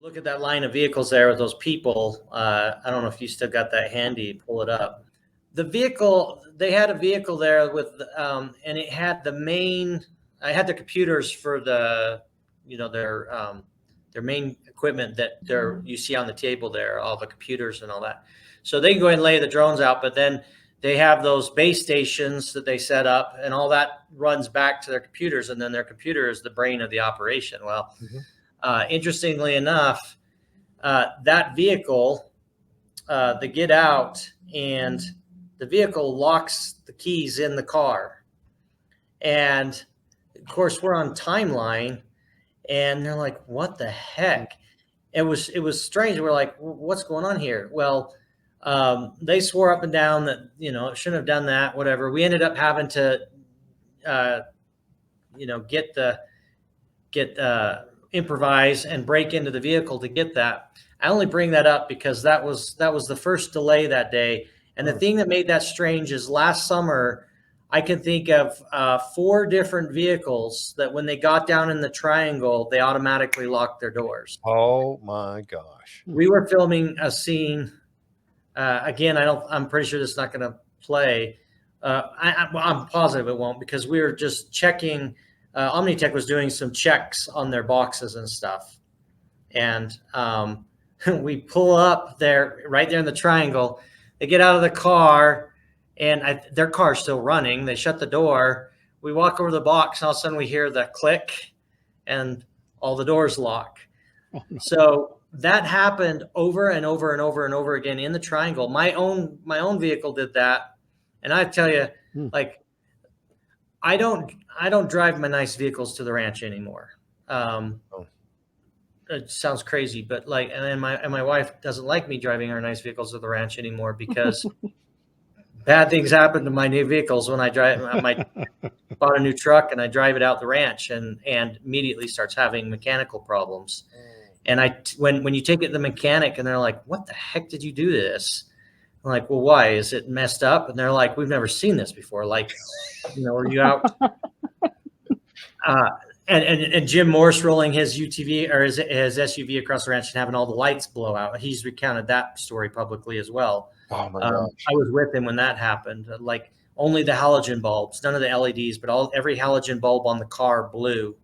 Look at that line of vehicles there with those people. I don't know if you still got that handy. Pull it up. The vehicle, they had a vehicle there with, and it had the main. I had the computers for the, their main equipment that you see on the table there, all the computers and all that. So they can go ahead and lay the drones out, but then they have those base stations that they set up, and all that runs back to their computers, and then their computer is the brain of the operation. Well, interestingly enough, that vehicle, they get out and the vehicle locks the keys in the car. And of course, we're on timeline, and they're like, "What the heck?" It was strange. We're like, "What's going on here?" Well, they swore up and down that it shouldn't have done that. Whatever. We ended up having to, get improvise and break into the vehicle to get that. I only bring that up because that was the first delay that day. And the thing that made that strange is last summer, I can think of 4 different vehicles that when they got down in the triangle, they automatically locked their doors. Oh my gosh. We were filming a scene. Again, I'm pretty sure this is not going to play. I'm positive it won't, because we were just checking. Omnitech was doing some checks on their boxes and stuff. And we pull up there, right there in the triangle. They get out of the car, and their car's still running. They shut the door. We walk over to the box, and all of a sudden we hear the click, and all the doors lock. Oh, no. So that happened over and over and over and over again in the triangle. My own vehicle did that, and I tell you, like, I don't drive my nice vehicles to the ranch anymore. It sounds crazy, but like, and then my wife doesn't like me driving our nice vehicles to the ranch anymore because bad things happen to my new vehicles when I bought a new truck and I drive it out the ranch and immediately starts having mechanical problems. And when you take it to the mechanic and they're like, "What the heck did you do to this?" I'm like, "Well, why? Is it messed up?" And they're like, "We've never seen this before. Like, are you out?" And Jim Morse rolling his UTV or his SUV across the ranch and having all the lights blow out. He's recounted that story publicly as well. Oh my gosh. I was with him when that happened. Like, only the halogen bulbs, none of the LEDs, but every halogen bulb on the car blew.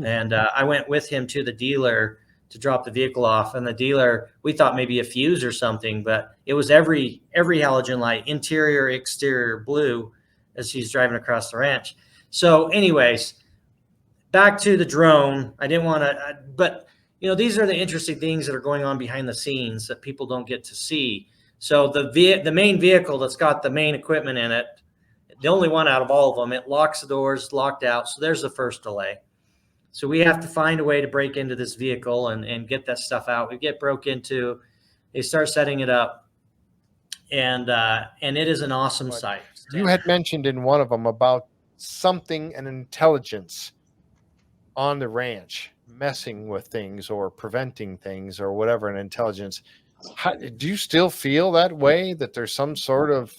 And I went with him to the dealer to drop the vehicle off, and the dealer, we thought maybe a fuse or something, but it was every halogen light, interior, exterior, blew as he's driving across the ranch. So anyways, back to the drone. I didn't want to, but these are the interesting things that are going on behind the scenes that people don't get to see. So the main vehicle that's got the main equipment in it, the only one out of all of them, it locks the doors, locked out. So there's the first delay. So we have to find a way to break into this vehicle and get that stuff out. We get broke into, they start setting it up, and it is an awesome sight. You had mentioned in one of them about an intelligence on the ranch messing with things or preventing things or whatever, an intelligence. Do you still feel that way, that there's some sort of,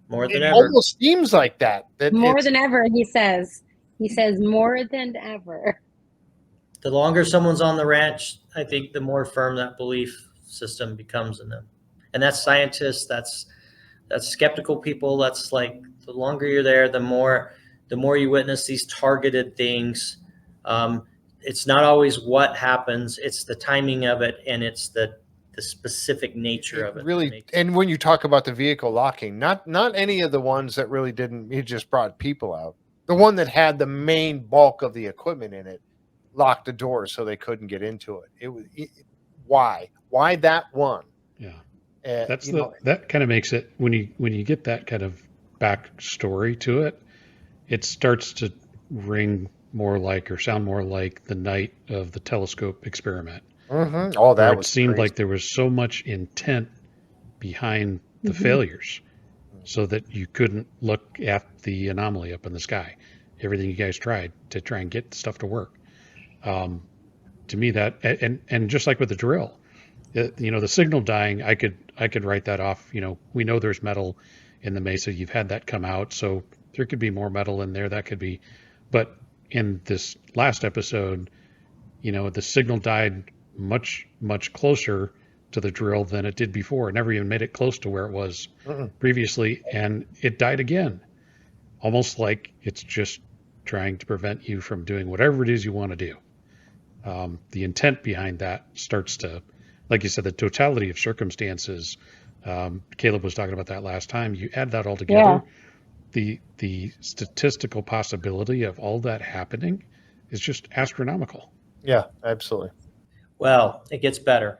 more than ever. Almost seems like that more than ever, he says more than ever. The longer someone's on the ranch, I think the more firm that belief system becomes in them. And that's scientists, that's skeptical people. That's like, the longer you're there, the more you witness these targeted things. It's not always what happens, it's the timing of it, and it's the specific nature of it. Really, and when you talk about the vehicle locking, not any of the ones that really didn't, it just brought people out. The one that had the main bulk of the equipment in it locked the doors so they couldn't get into it. Why that one? Yeah, that kind of makes it, when you get that kind of backstory to it, it starts to ring more like, or sound more like, the night of the telescope experiment. Mm-hmm. Oh, that was seemed crazy. like there was so much intent behind the failures, so that you couldn't look at the anomaly up in the sky. Everything you guys tried to try and get stuff to work. To me, that, and just like with the drill, the signal dying, I could write that off. We know there's metal in the mesa. You've had that come out, so there could be more metal in there. That could be, but in this last episode, the signal died much, much closer to the drill than it did before. It never even made it close to where it was previously, and it died again. Almost like it's just trying to prevent you from doing whatever it is you want to do. The intent behind that starts to, like you said, the totality of circumstances. Caleb was talking about that last time. You add that all together, the statistical possibility of all that happening is just astronomical. Yeah, absolutely. Well, it gets better.